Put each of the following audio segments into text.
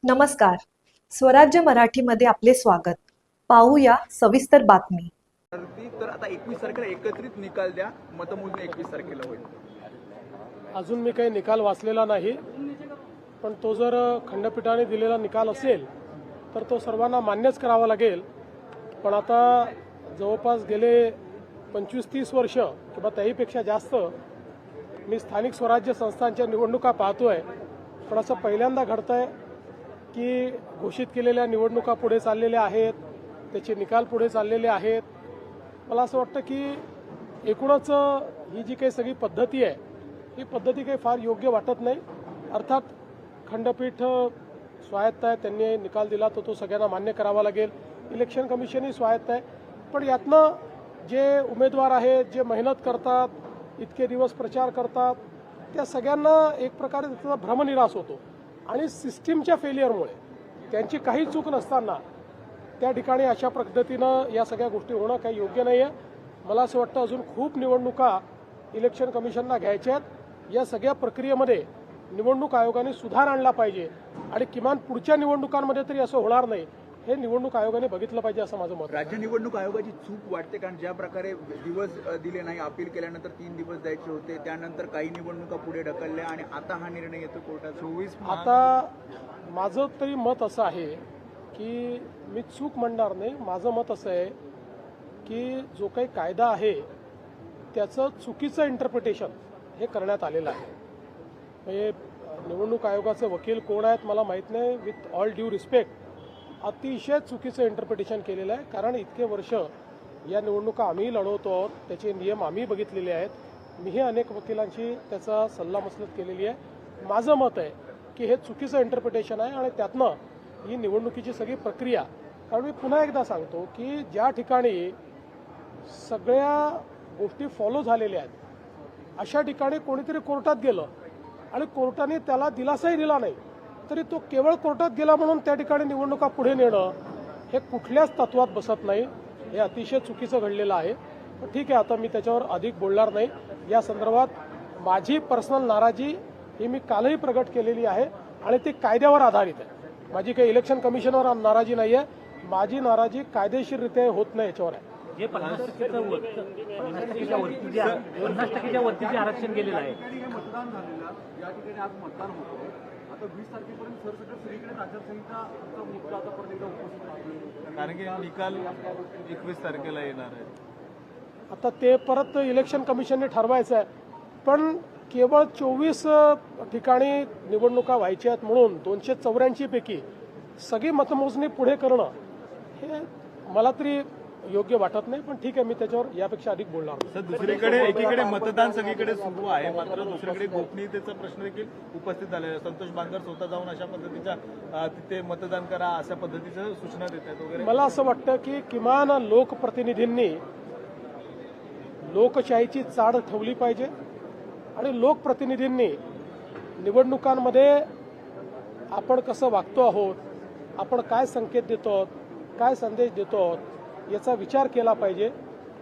नमस्कार. स्वराज्य मराठीमध्ये आपले स्वागत. पाहूया सविस्तर बातमी. तर आता 21 तारखेला एकत्रित निकाल द्या, मतमोजणी 21 तारखेला होईल. अजून मी काही निकाल वाचलेला नाही, पण तो जर खंडपीठाने दिलेला निकाल असेल तर तो सर्वांना मान्यच करावा लागेल. पण आता जवळपास गेले 25-30 वर्ष किंवा त्याहीपेक्षा जास्त मी स्थानिक स्वराज्य संस्थांच्या निवडणुका पाहतोय. पण असं पहिल्यांदा घडतंय की घोषित केलेल्या निवडणुका पुढे चाललेल्या आहेत, त्याचे निकाल पुढे चाललेले आहेत. मला असं वाटतं की एकूणच ही जी काही सगळी पद्धती आहे ही पद्धती काही फार योग्य वाटत नाही. अर्थात खंडपीठ स्वायत्त आहे, त्यांनी निकाल दिला तर तो सगळ्यांना मान्य करावा लागेल. इलेक्शन कमिशनही स्वायत्त आहे. पण यातनं जे उमेदवार आहेत, जे मेहनत करतात, इतके दिवस प्रचार करतात, त्या सगळ्यांना एक प्रकारे त्याचा भ्रमनिरास होतो. आणि सिस्टीमच्या फेलियरमुळे त्यांची काही चूक नसताना त्या ठिकाणी अशा पद्धतीनं या सगळ्या गोष्टी होणं काही योग्य नाही आहे. मला असं वाटतं अजून खूप निवडणुका इलेक्शन कमिशनला घ्यायच्या आहेत. या सगळ्या प्रक्रियेमध्ये निवडणूक आयोगाने सुधार आणला पाहिजे आणि किमान पुढच्या निवडणुकांमध्ये तरी असं होणार नाही हे निवडणूक आयोगाने बघितलं पाहिजे असं माझं मत. राज्य निवडणूक आयोगाची चूक वाटते, कारण ज्या प्रकारे दिवस दिले नाही, अपील केल्यानंतर 3 दिवस द्यायचे होते, त्यानंतर काही निवडणुका पुढे ढकलल्या आणि आता हा निर्णय येतो कोर्टात 24. आता माझं तरी मत असं आहे की मी चूक म्हणणार नाही. माझं मत असं आहे की जो काही कायदा आहे त्याचं चुकीचं इंटरप्रिटेशन हे करण्यात आलेलं आहे. म्हणजे निवडणूक आयोगाचे वकील कोण आहेत मला माहीत नाही. विथ ऑल ड्यू रिस्पेक्ट अतिशय चुकीचं इंटरप्रिटेशन केलेलं आहे. कारण इतके वर्ष या निवडणुका आम्ही लढवतो आहोत, त्याचे नियम आम्ही बघितलेले आहेत. मीही अनेक वकिलांची त्याचा सल्लामसलत केलेली आहे. माझं मत आहे की हे चुकीचं इंटरप्रिटेशन आहे आणि त्यातनं ही निवडणुकीची सगळी प्रक्रिया. कारण मी पुन्हा एकदा सांगतो की ज्या ठिकाणी सगळ्या गोष्टी फॉलो झालेल्या आहेत अशा ठिकाणी कोणीतरी कोर्टात गेलं आणि कोर्टाने त्याला दिलासाही दिला नाही तरी तो केवळ कोर्टात गेला म्हणून त्या ठिकाणी निवडणुका पुढे नेणं हे कुठल्याच तत्वात बसत नाही. हे अतिशय चुकीचं घडलेलं आहे. पण ठीक आहे, आता मी त्याच्यावर अधिक बोलणार नाही. या संदर्भात माझी पर्सनल नाराजी ही मी कालही प्रगट केलेली आहे आणि ती कायद्यावर आधारित आहे. माझी काही इलेक्शन कमिशनवर नाराजी नाही आहे. माझी नाराजी कायदेशीररित्या होत नाही याच्यावर आहे. जे 50%च्या वरती जे आरक्षण गेलेलं आहे, मतदान झालेलं या ठिकाणी आज मतदान होतं. आता 20 तारखेपर्यंत सरसकट सगळीकडे आचारसंहिता मुद्दा आता परत एकदा उपस्थित राहतो, कारण की निकाल 21 तारखेला येणार आहे. आता ते परत इलेक्शन कमिशनने ठरवायचं आहे. पण केवळ 24 ठिकाणी निवडणुका व्हायच्या आहेत म्हणून 284 पैकी सगळी मतमोजणी पुढे करणं हे मला तरी योग्य वाटत नाही. पण ठीक आहे, मी त्याच्यावर यापेक्षा अधिक बोलणार नाही. सर, दुसरीकडे एकीकडे मतदान सगळीकडे सुरू आहे, मात्र दुसरीकडे गोपनीयतेचा प्रश्न देखील उपस्थित झालेला आहे. संतोष बांगर स्वतः जाऊन अशा पद्धतीच्या तिथे मतदान करा अशा पद्धतीच्या सूचना देत आहेत वगैरे. मला असं वाटतं की किमान लोकप्रतिनिधींनी लोकशाहीची चाड ठेवली पाहिजे आणि लोकप्रतिनिधींनी निवडणुकांमध्ये आपण कसं वागतो आहोत, आपण काय संकेत देतो आहोत, काय संदेश देतो आहोत याचा विचार केला पाहिजे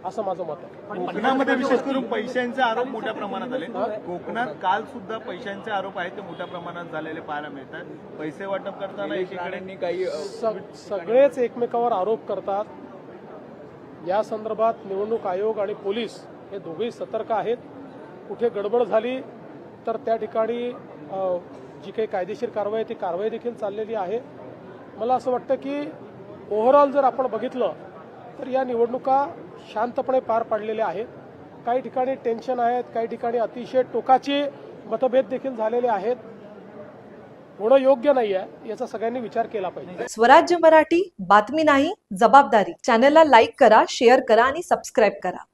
असं माझं मत आहे. कोकणामध्ये विशेष करून पैशांचे आरोप मोठ्या प्रमाणात आले. कोकणात काल सुद्धा पैशांचे आरोप आहेत ते मोठ्या प्रमाणात झालेले पाहायला मिळतात. पैसे वाटप करताना एकीकडे काही सगळेच एकमेकावर आरोप करतात. या संदर्भात निवडणूक आयोग आणि पोलीस हे दोघेही सतर्क आहेत. कुठे गडबड झाली तर त्या ठिकाणी जी काही कायदेशीर कारवाई ती कारवाई देखील चाललेली आहे. मला असं वाटतं की ओव्हरऑल जर आपण बघितलं तर या निवडणुका शांतपणे पार पाडलेल्या आहेत. काही ठिकाणी टेन्शन आहेत, काही ठिकाणी अतिशय टोकाचे मतभेद देखील झालेले आहेत. होणं योग्य नाही आहे याचा सगळ्यांनी विचार केला पाहिजे. स्वराज्य मराठी बातमी नाही जबाबदारी. चॅनलला लाईक करा, शेअर करा आणि सबस्क्राईब करा.